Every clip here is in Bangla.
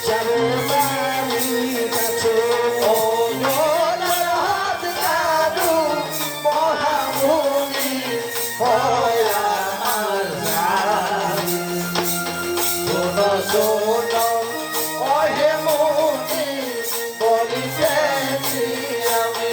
যাবো বাড়ির কাছে ও জগন্নাথ দাদু মহামুনি হয় আমার জানি। শোনো শোনো ওহে মুনি বলিতেছি আমি।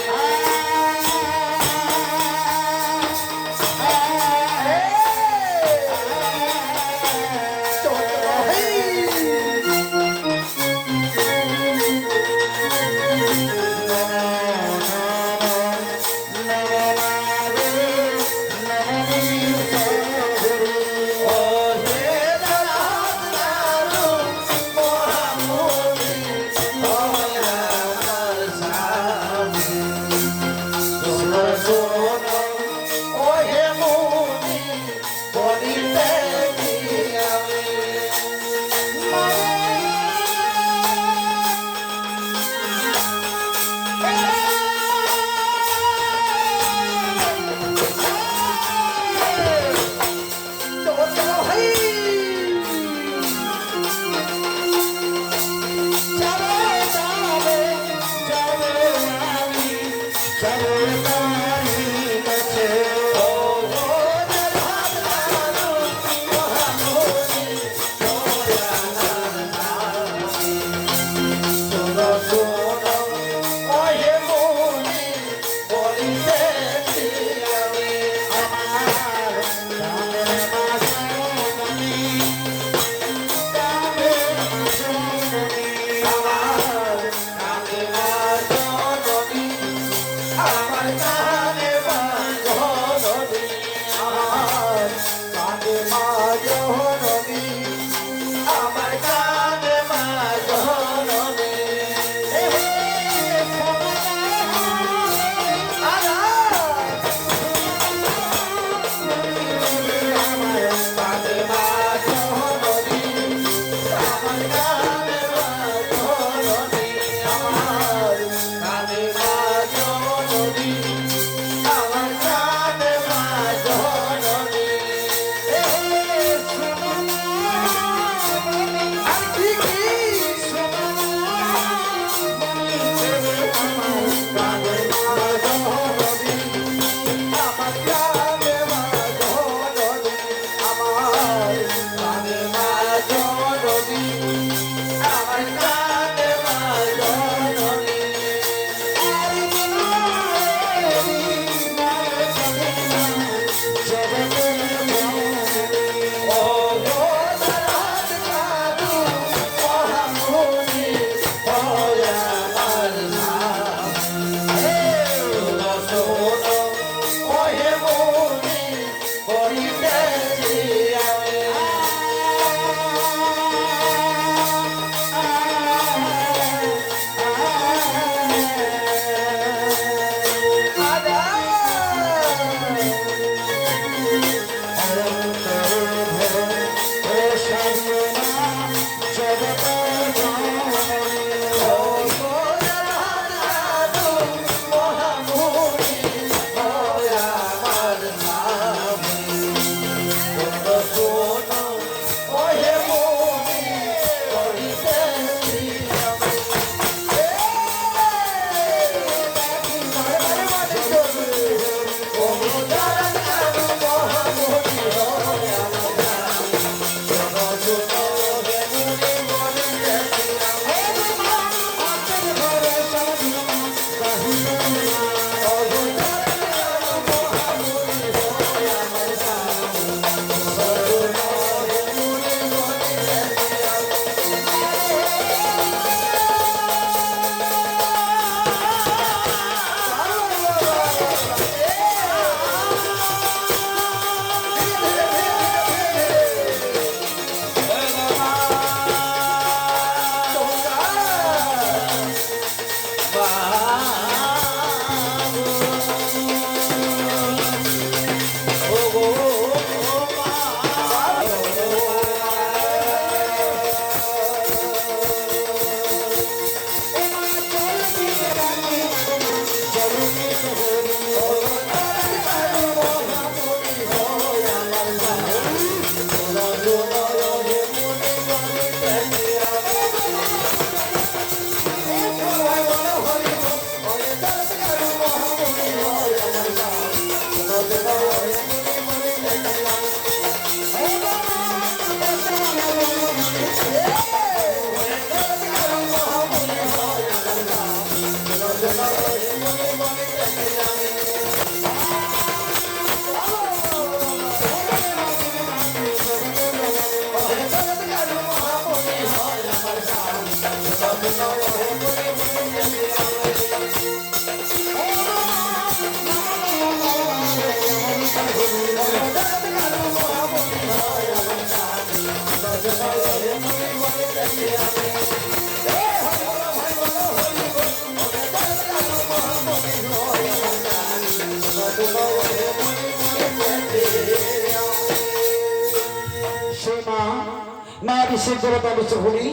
মা বিশ্বের দেবতা বিশ্ব হলি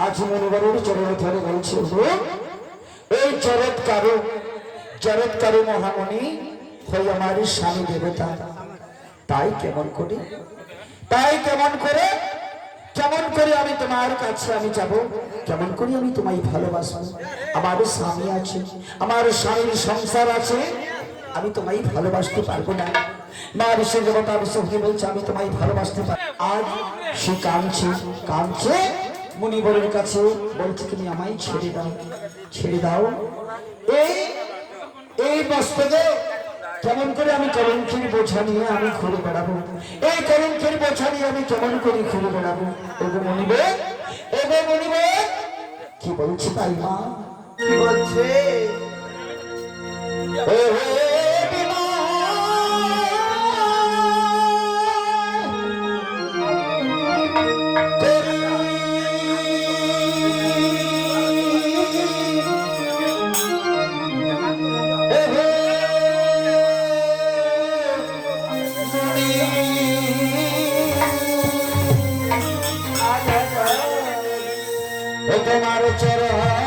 আজ মনোবরের চরণ ধরে বলছে এই জরৎকারু মহামণি হই আমার স্বামী দেবতা। তাই কেমন করে আমি তোমার কাছে আমি যাব, কেমন করে আমি তোমায় ভালোবাসবো? আমার স্বামী আছে, আমার স্বামীর সংসার আছে, আমি তোমায় ভালোবাসতে পারবো না। মা বিশ্বের দেবতা বিশ্বকে বলছে আমি তোমায় ভালোবাসতে পারি। আজ সে কাঁদছে মুনিবরের কাছে বলছে তুমি আমায় ছেড়ে দাও। এই বস্ত্রে কেমন করে আমি কলঙ্কের বোঝা নিয়ে আমি ঘুরে বেড়াবো? এই কলঙ্কের বোঝা নিয়ে আমি কেমন করে ঘুরে বেড়াবো? এগো মনিবে কি বলছে তাই মা? কি বলছে? তোমার চরণে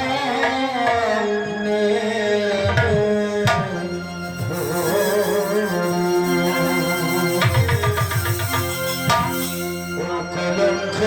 কলঙ্ক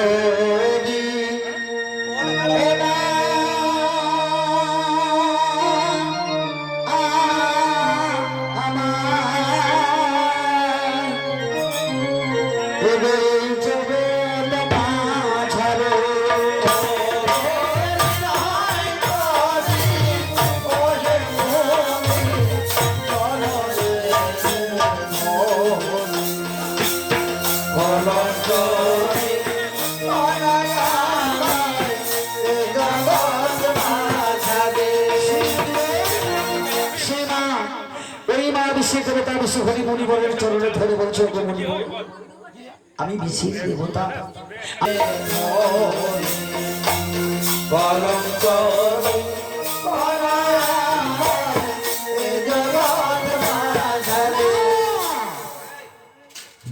মনিবরের চরণে ধরে বলছে আমি বিশ্বের দেবতা,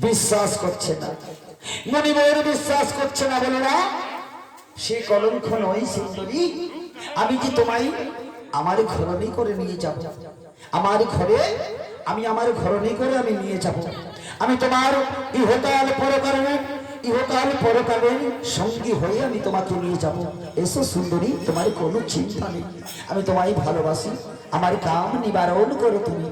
বিশ্বাস করছে না মনিবর, বিশ্বাস করছে না। বলে না সে কলঙ্ক নয় সুন্দরী, আমি কি তোমায় আমার ঘরণী করে নিয়ে যাব? আমার ঘরণী করে আমি নিয়ে যাব। আমি তোমার ইহকাল পরকালের সঙ্গী হয়ে আমি তোমাকে নিয়ে যাব। এসো সুন্দরী, তোমার কোনো চিন্তা নেই, আমি তোমায় ভালোবাসি, আমার কাম নিবারণ করো তুমি।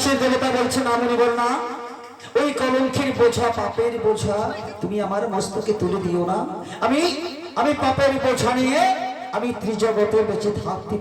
আকাশের দেবতা বলছেন আমরি বল না, ওই কলঙ্কের বোঝা, পাপের বোঝা তুমি আমার মস্তকে তুলে দিও না। আমি আমি পাপের বোঝা নিয়ে আমি ত্রিজগতে বেঁচে থাকতে